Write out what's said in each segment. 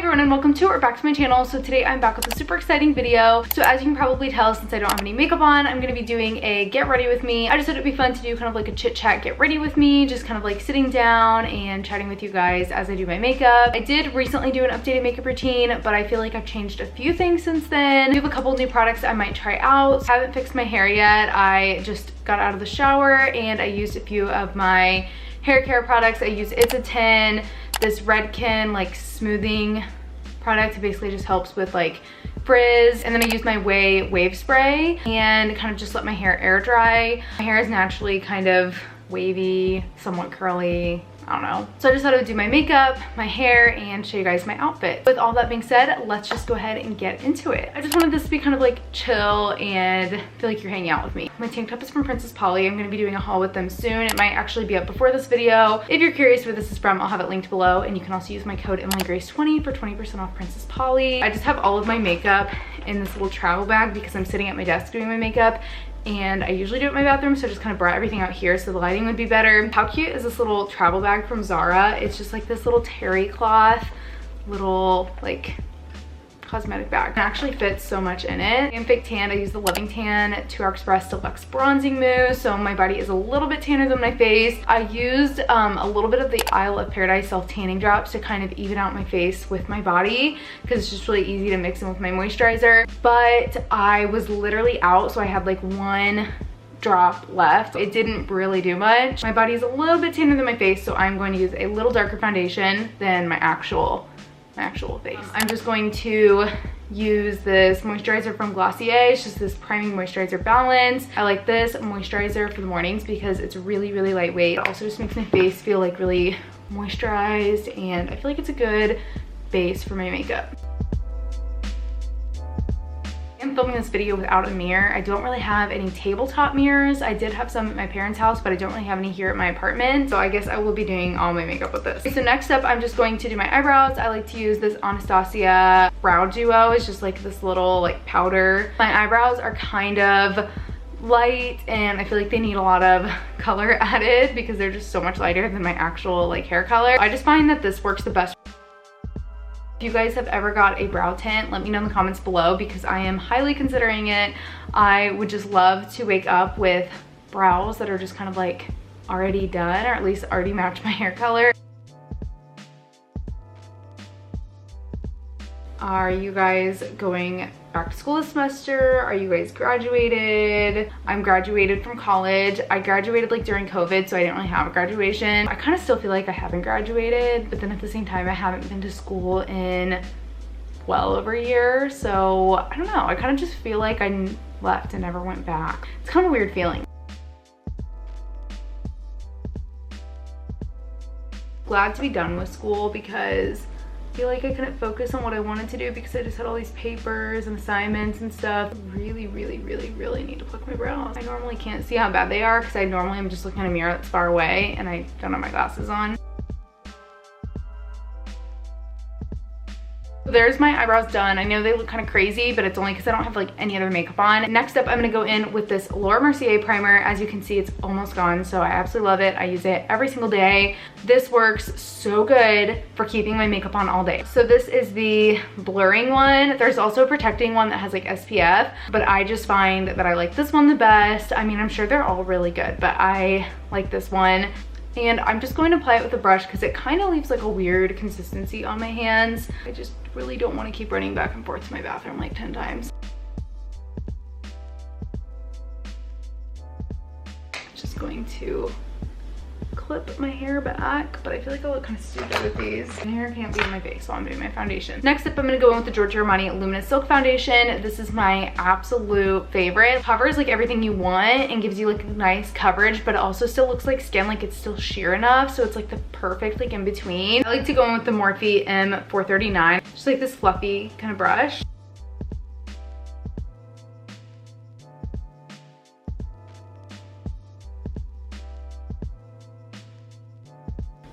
everyone and welcome to or back to my channel. So today I'm back with a super exciting video. So as you can probably tell, since I don't have any makeup on, I'm going to be doing a get ready with me. I just thought it'd be fun to do kind of like a chit chat get ready with me, just kind of like sitting down and chatting with you guys as I do my makeup. I did recently do an updated makeup routine, but I feel like I've changed a few things since then. I have a couple new products I might try out. I haven't fixed my hair yet. I just got out of the shower and I used a few of my hair care products. I use It's a 10, this Redken like smoothing product. It basically just helps with like frizz, and then I use my wave spray and kind of just let my hair air dry. My hair is naturally kind of wavy, somewhat curly, I don't know. So I just thought I would do my makeup, my hair, and show you guys my outfit. With all that being said, let's just go ahead and get into it. I just wanted this to be kind of like chill and feel like you're hanging out with me. My tank top is from Princess Polly. I'm gonna be doing a haul with them soon. It might actually be up before this video. If you're curious where this is from, I'll have it linked below, and you can also use my code EmilyGrace20 for 20% off Princess Polly. I just have all of my makeup in this little travel bag because I'm sitting at my desk doing my makeup, and I usually do it in my bathroom, so I just kind of brought everything out here so the lighting would be better. How cute is this little travel bag from Zara? It's just like this little terry cloth, little like cosmetic bag. It actually fits so much in it. I'm fake tan. I use the Loving Tan 2 Hour Express Deluxe Bronzing Mousse, so my body is a little bit tanner than my face. I used a little bit of the Isle of Paradise Self Tanning Drops to kind of even out my face with my body because it's just really easy to mix in with my moisturizer. But I was literally out, so I had like one drop left. It didn't really do much. My body is a little bit tanner than my face, so I'm going to use a little darker foundation than my actual face. I'm just going to use this moisturizer from Glossier. It's just this priming moisturizer balance. I like this moisturizer for the mornings because it's really lightweight. It also just makes my face feel like really moisturized, and I feel like it's a good base for my makeup. I'm filming this video without a mirror. I don't really have any tabletop mirrors. I did have some at my parents' house, but I don't really have any here at my apartment. So I guess I will be doing all my makeup with this. Okay, so next up, I'm just going to do my eyebrows. I like to use this Anastasia Brow Duo. It's just like this little like powder. My eyebrows are kind of light, and I feel like they need a lot of color added because they're just so much lighter than my actual like hair color. I just find that this works the best. If you guys have ever got a brow tint, let me know in the comments below because I am highly considering it. I would just love to wake up with brows that are just kind of like already done, or at least already match my hair color. Are you guys going back to school this semester? Are you guys graduated? I'm graduated from college. I graduated like during COVID, so I didn't really have a graduation. I kind of still feel like I haven't graduated, but then at the same time, I haven't been to school in well over a year. So I don't know. I kind of just feel like I left and never went back. It's kind of a weird feeling. Glad to be done with school because I feel like I couldn't focus on what I wanted to do because I just had all these papers and assignments and stuff. I really need to pluck my brows. I normally can't see how bad they are because I normally am just looking at a mirror that's far away and I don't have my glasses on. There's my eyebrows done. I know they look kind of crazy, but it's only because I don't have like any other makeup on. Next up, I'm gonna go in with this Laura Mercier primer. As you can see, it's almost gone, so I absolutely love it. I use it every single day. This works so good for keeping my makeup on all day. So this is the blurring one. There's also a protecting one that has like SPF, but I just find that I like this one the best. I mean, I'm sure they're all really good, but I like this one. And I'm just going to apply it with a brush because it kind of leaves like a weird consistency on my hands. I just really don't want to keep running back and forth to my bathroom like 10 times. Just going to clip my hair back, but I feel like I look kind of stupid with these. My hair can't be in my face while I'm doing my foundation. Next up, I'm gonna go in with the Giorgio Armani Luminous Silk Foundation. This is my absolute favorite. It covers like everything you want and gives you like nice coverage, but it also still looks like skin, like it's still sheer enough, so it's like the perfect like in between. I like to go in with the Morphe M439, just like this fluffy kind of brush.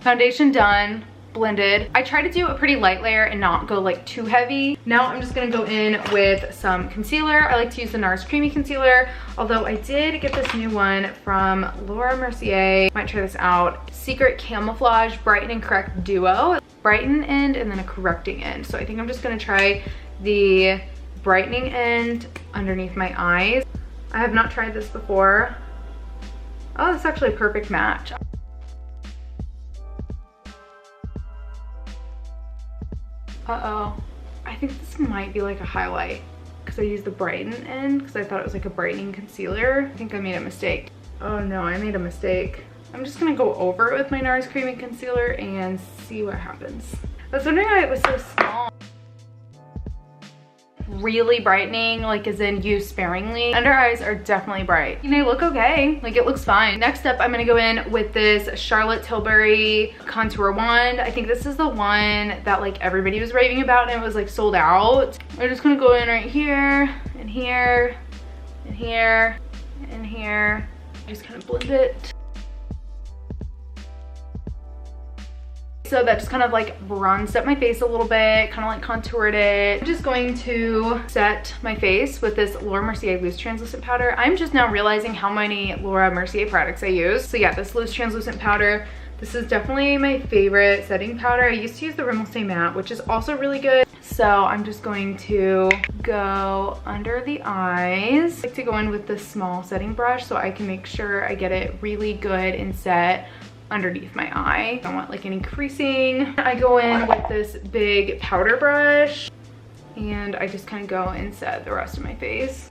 Foundation done, blended. I try to do a pretty light layer and not go like too heavy. Now I'm just gonna go in with some concealer. I like to use the NARS Creamy Concealer, although I did get this new one from Laura Mercier. Might try this out. Secret Camouflage Brighten and Correct Duo. brighten end and then a correcting end. So I think I'm just gonna try the brightening end underneath my eyes. I have not tried this before. Oh, that's actually a perfect match. Uh-oh. I think this might be like a highlight because I used the brighten end because I thought it was like a brightening concealer. I think I made a mistake. Oh no, I made a mistake. I'm just gonna go over it with my NARS cream and concealer and see what happens. I was wondering why it was so small. Really brightening, like as in used sparingly. Under eyes are definitely bright. You know, look okay, like it looks fine. Next up, I'm gonna go in with this Charlotte Tilbury contour wand. I think this is the one that like everybody was raving about and it was like sold out. We're just gonna go in right here and here and here and here. Just kind of blend it. So that just kind of like bronzed up my face a little bit, kind of like contoured it. I'm just going to set my face with this Laura Mercier loose translucent powder. I'm just now realizing how many Laura Mercier products I use. So yeah, this loose translucent powder, this is definitely my favorite setting powder. I used to use the Rimmel Stay Matte, which is also really good. So I'm just going to go under the eyes. I like to go in with this small setting brush so I can make sure I get it really good and set underneath my eye. I don't want like any creasing. I go in with this big powder brush and I just kind of go and set the rest of my face.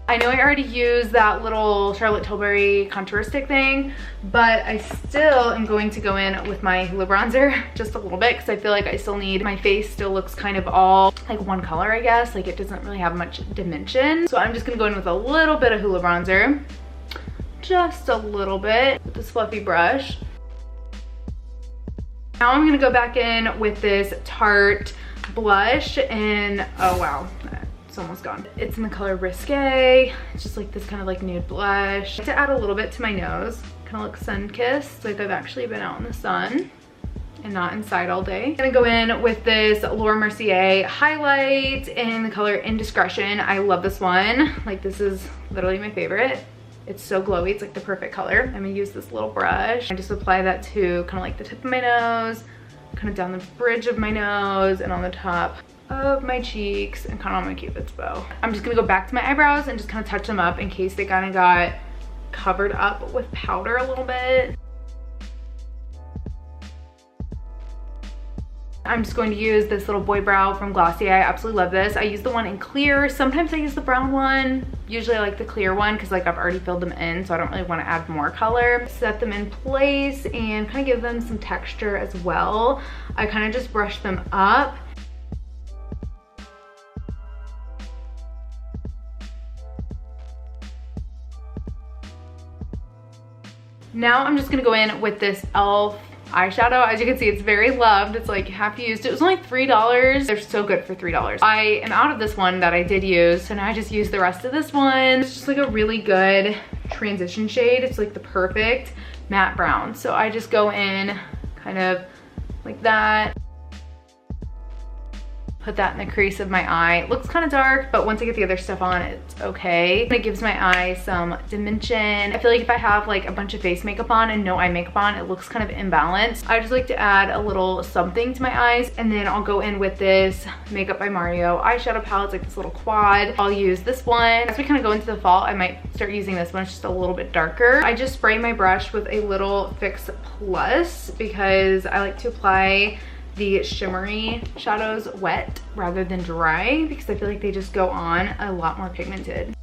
I know I already used that little Charlotte Tilbury contour stick thing, but I still am going to go in with my Hoola bronzer just a little bit because I feel like I still need, my face still looks kind of all like one color, I guess. Like it doesn't really have much dimension. So I'm just gonna go in with a little bit of Hoola bronzer. Just a little bit with this fluffy brush. Now I'm gonna go back in with this Tarte blush and oh wow, it's almost gone. It's in the color Risque. It's just like this kind of like nude blush. I like to add a little bit to my nose, kind of look sun-kissed, like I've actually been out in the sun and not inside all day. I'm gonna go in with this Laura Mercier highlight in the color Indiscretion. I love this one. Like this is literally my favorite. It's so glowy, it's like the perfect color. I'm gonna use this little brush. I just apply that to kind of like the tip of my nose, kind of down the bridge of my nose and on the top of my cheeks and kind of on my cupid's bow. I'm just gonna go back to my eyebrows and just kind of touch them up in case they kind of got covered up with powder a little bit. I'm just going to use this little boy brow from Glossier. I absolutely love this. I use the one in clear. Sometimes I use the brown one. Usually I like the clear one because like I've already filled them in, so I don't really want to add more color. Set them in place and kind of give them some texture as well. I kind of just brush them up. Now I'm just gonna go in with this e.l.f. eyeshadow. As you can see, it's very loved. It's like half used. It was only $3. They're so good for $3. I am out of this one that I did use, so now I just use the rest of this one. It's just like a really good transition shade. It's like the perfect matte brown. So I just go in kind of like that. Put that in the crease of my eye. It looks kind of dark, but once I get the other stuff on, it's okay. It gives my eye some dimension. I feel like if I have like a bunch of face makeup on and no eye makeup on, it looks kind of imbalanced. I just like to add a little something to my eyes, and then I'll go in with this Makeup by Mario eyeshadow palette. It's like this little quad. I'll use this one. As we kind of go into the fall, I might start using this one. It's just a little bit darker. I just spray my brush with a little Fix Plus because I like to apply the shimmery shadows wet rather than dry because I feel like they just go on a lot more pigmented.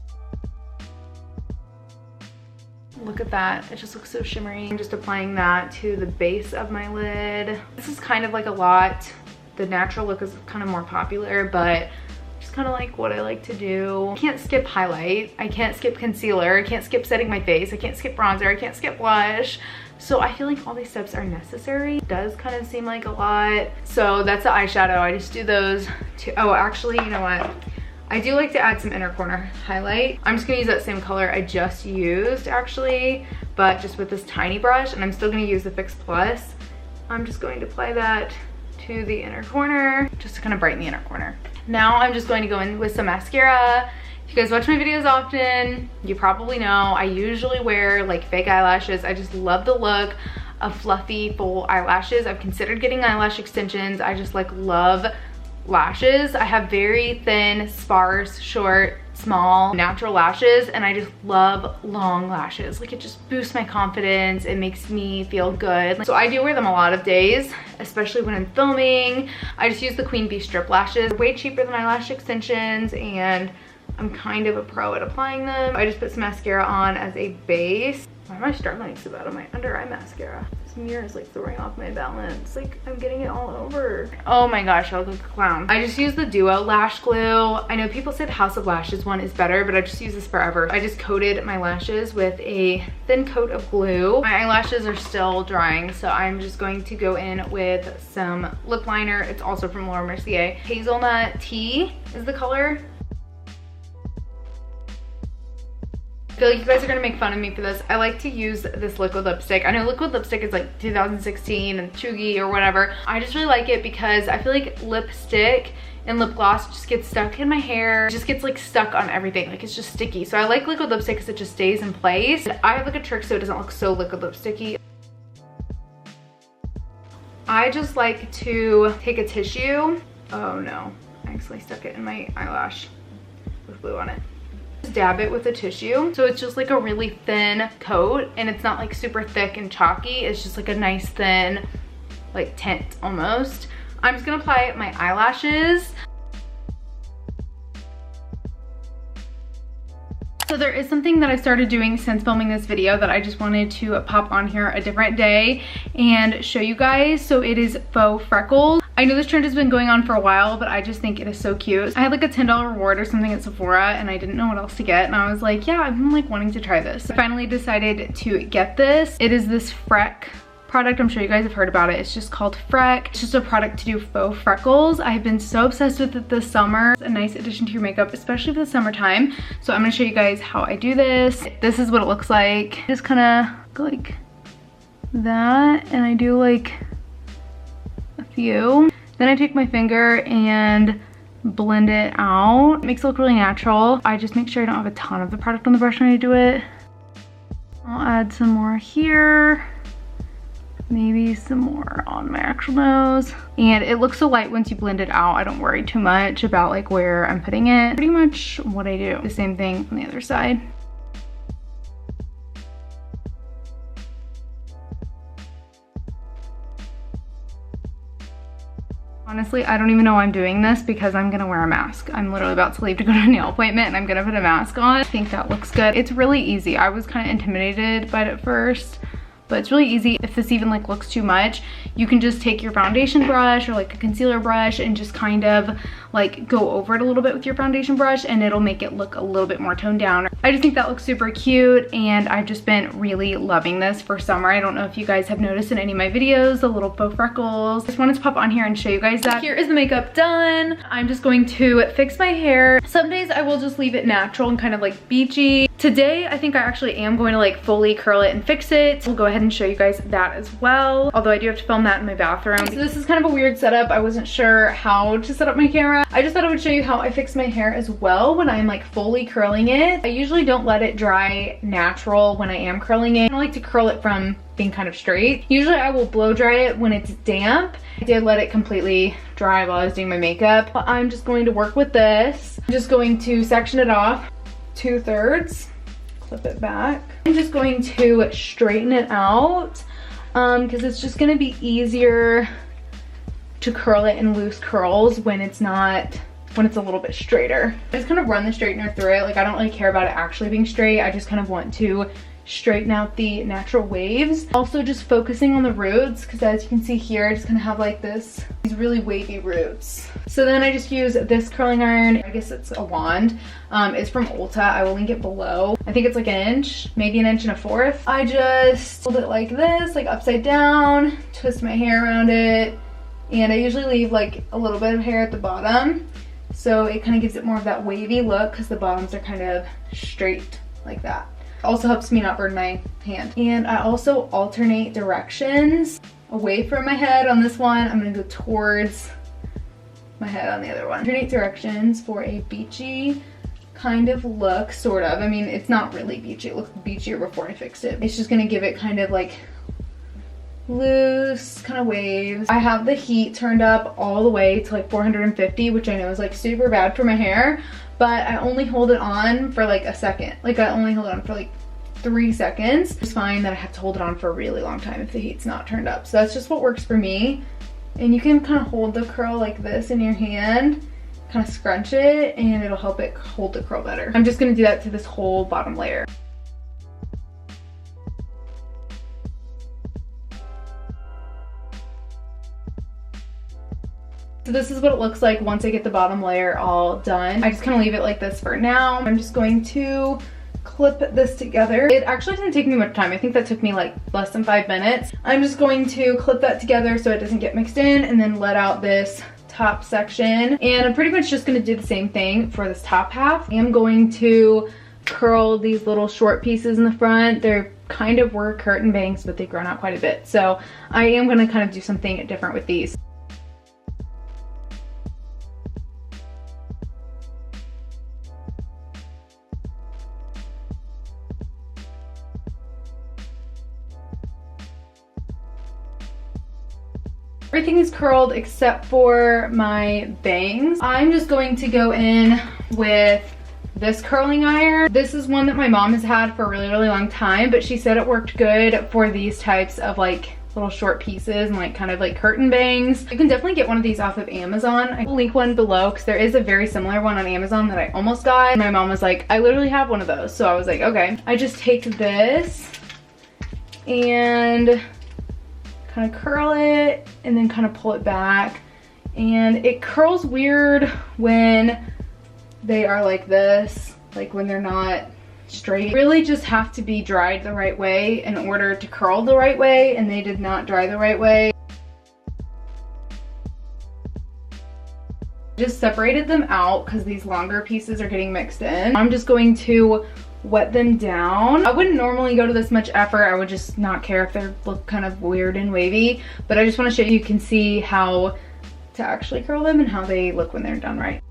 Look at that, it just looks so shimmery. I'm just applying that to the base of my lid. This is kind of like a lot. The natural look is kind of more popular, but just kind of like what I like to do. I can't skip highlight, I can't skip concealer, I can't skip setting my face, I can't skip bronzer, I can't skip blush. So I feel like all these steps are necessary. It does kind of seem like a lot. So that's the eyeshadow. I just do those to, oh, actually, you know what? I do like to add some inner corner highlight. I'm just gonna use that same color I just used actually, but just with this tiny brush, and I'm still gonna use the Fix Plus. I'm just going to apply that to the inner corner, just to kind of brighten the inner corner. Now I'm just going to go in with some mascara. If you guys watch my videos often, you probably know I usually wear like fake eyelashes. I just love the look of fluffy full eyelashes. I've considered getting eyelash extensions. I just like love lashes. I have very thin, sparse, short, small, natural lashes, and I just love long lashes. Like, it just boosts my confidence. It makes me feel good. So I do wear them a lot of days, especially when I'm filming. I just use the Queen Bee strip lashes. They're way cheaper than eyelash extensions, and I'm kind of a pro at applying them. I just put some mascara on as a base. Why am I struggling so bad on my under eye mascara? This mirror is like throwing off my balance. Like, I'm getting it all over. Oh my gosh, I look like a clown. I just use the Duo lash glue. I know people say the House of Lashes one is better, but I just use this forever. I just coated my lashes with a thin coat of glue. My eyelashes are still drying, so I'm just going to go in with some lip liner. It's also from Laura Mercier. Hazelnut Tea is the color. I feel like you guys are gonna make fun of me for this. I like to use this liquid lipstick. I know liquid lipstick is like 2016 and chuggy or whatever. I just really like it because I feel like lipstick and lip gloss just gets stuck in my hair. It just gets like stuck on everything. Like, it's just sticky. So I like liquid lipstick because it just stays in place. I have like a trick so it doesn't look so liquid lipsticky. I just like to take a tissue. Oh no, I actually stuck it in my eyelash with glue on it. Dab it with a tissue, so it's just like a really thin coat, and it's not like super thick and chalky. It's just like a nice thin like tint almost. I'm just gonna apply my eyelashes. So there is something that I started doing since filming this video that I just wanted to pop on here a different day and show you guys. So it is faux freckles. I know this trend has been going on for a while, but I just think it is so cute. I had like a $10 reward or something at Sephora, and I didn't know what else to get, and I was like, yeah, I've been like wanting to try this. I finally decided to get this. It is this Freck product. I'm sure you guys have heard about it. It's just called Freck. It's just a product to do faux freckles. I've been so obsessed with it this summer. It's a nice addition to your makeup, especially for the summertime. So I'm gonna show you guys how I do this. This is what it looks like. Just kind of go like that, and I do like a few. Then I take my finger and blend it out. It makes it look really natural. I just make sure I don't have a ton of the product on the brush when I do it. I'll add some more here. Maybe some more on my actual nose. And it looks so light once you blend it out. I don't worry too much about like where I'm putting it. Pretty much what I do. The same thing on the other side. Honestly, I don't even know why I'm doing this because I'm gonna wear a mask. I'm literally about to leave to go to a nail appointment and I'm gonna put a mask on. I think that looks good. It's really easy. I was kind of intimidated by it at first, but it's really easy. If this even like looks too much, you can just take your foundation brush or like a concealer brush and just kind of like go over it a little bit with your foundation brush, and it'll make it look a little bit more toned down. I just think that looks super cute, and I've just been really loving this for summer. I don't know if you guys have noticed in any of my videos, the little faux freckles. Just wanted to pop on here and show you guys that. Here is the makeup done. I'm just going to fix my hair. Some days I will just leave it natural and kind of like beachy. Today, I think I actually am going to like fully curl it and fix it. We'll go ahead and show you guys that as well. Although I do have to film that in my bathroom. So this is kind of a weird setup. I wasn't sure how to set up my camera. I just thought I would show you how I fix my hair as well when I'm like fully curling it. I usually don't let it dry natural when I am curling it. I like to curl it from being kind of straight. Usually I will blow dry it when it's damp. I did let it completely dry while I was doing my makeup. I'm just going to work with this. I'm just going to section it off 2/3. Clip it back. I'm just going to straighten it out because it's just gonna be easier to curl it in loose curls when it's a little bit straighter. I just kind of run the straightener through it. Like, I don't really care about it actually being straight. I just kind of want to straighten out the natural waves. Also just focusing on the roots, because as you can see here, I just kind of have like these really wavy roots. So then I just use this curling iron. I guess it's a wand. It's from Ulta. I will link it below. I think it's like 1 inch, maybe 1.25 inches. I just hold it like this, like upside down, twist my hair around it, and I usually leave like a little bit of hair at the bottom. So it kind of gives it more of that wavy look because the bottoms are kind of straight like that. Also helps me not burn my hand. And I also alternate directions away from my head on this one. I'm gonna go towards my head on the other one. Alternate directions for a beachy kind of look, sort of. I mean, it's not really beachy. It looked beachier before I fixed it. It's just gonna give it kind of like loose kind of waves. I have the heat turned up all the way to like 450, which I know is like super bad for my hair, but I only hold it on for like a second. Like I only hold it on for like 3 seconds. It's fine that I have to hold it on for a really long time if the heat's not turned up. So that's just what works for me. And you can kind of hold the curl like this in your hand, kind of scrunch it, and it'll help it hold the curl better. I'm just gonna do that to this whole bottom layer. So this is what it looks like once I get the bottom layer all done. I just kind of leave it like this for now. I'm just going to clip this together. It actually didn't take me much time. I think that took me like less than 5 minutes. I'm just going to clip that together so it doesn't get mixed in, and then let out this top section. And I'm pretty much just going to do the same thing for this top half. I am going to curl these little short pieces in the front. They're kind of were curtain bangs, but they've grown out quite a bit. So I am going to kind of do something different with these. Everything is curled except for my bangs. I'm just going to go in with this curling iron. This is one that my mom has had for a really, really long time, but she said it worked good for these types of like little short pieces and like kind of like curtain bangs. You can definitely get one of these off of Amazon. I will link one below because there is a very similar one on Amazon that I almost got. My mom was like, I literally have one of those. So I was like, okay. I just take this and kind of curl it and then kind of pull it back, and it curls weird when they are like this, like when they're not straight. Really just have to be dried the right way in order to curl the right way, and they did not dry the right way. Just separated them out because these longer pieces are getting mixed in. I'm just going to wet them down. I wouldn't normally go to this much effort. I would just not care if they look kind of weird and wavy, but I just want to show you can see how to actually curl them and how they look when they're done right.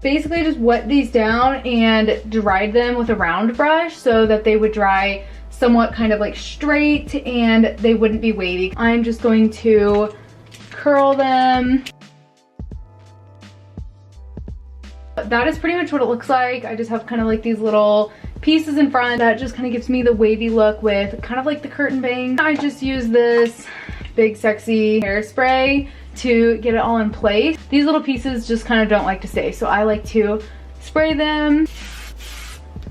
Basically just wet these down and dried them with a round brush so that they would dry somewhat kind of like straight and they wouldn't be wavy. I'm just going to curl them. That is pretty much what it looks like. I just have kind of like these little pieces in front that just kind of gives me the wavy look with kind of like the curtain bang. I just use this big sexy hairspray to get it all in place. These little pieces just kind of don't like to stay, so I like to spray them.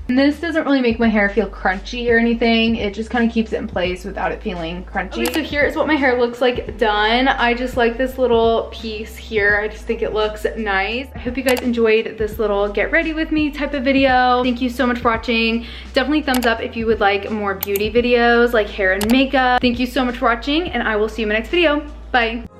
And this doesn't really make my hair feel crunchy or anything. It just kind of keeps it in place without it feeling crunchy. Okay, so here is what my hair looks like done. I just like this little piece here. I just think it looks nice. I hope you guys enjoyed this little get ready with me type of video. Thank you so much for watching. Definitely thumbs up if you would like more beauty videos like hair and makeup. Thank you so much for watching, and I will see you in my next video. Bye.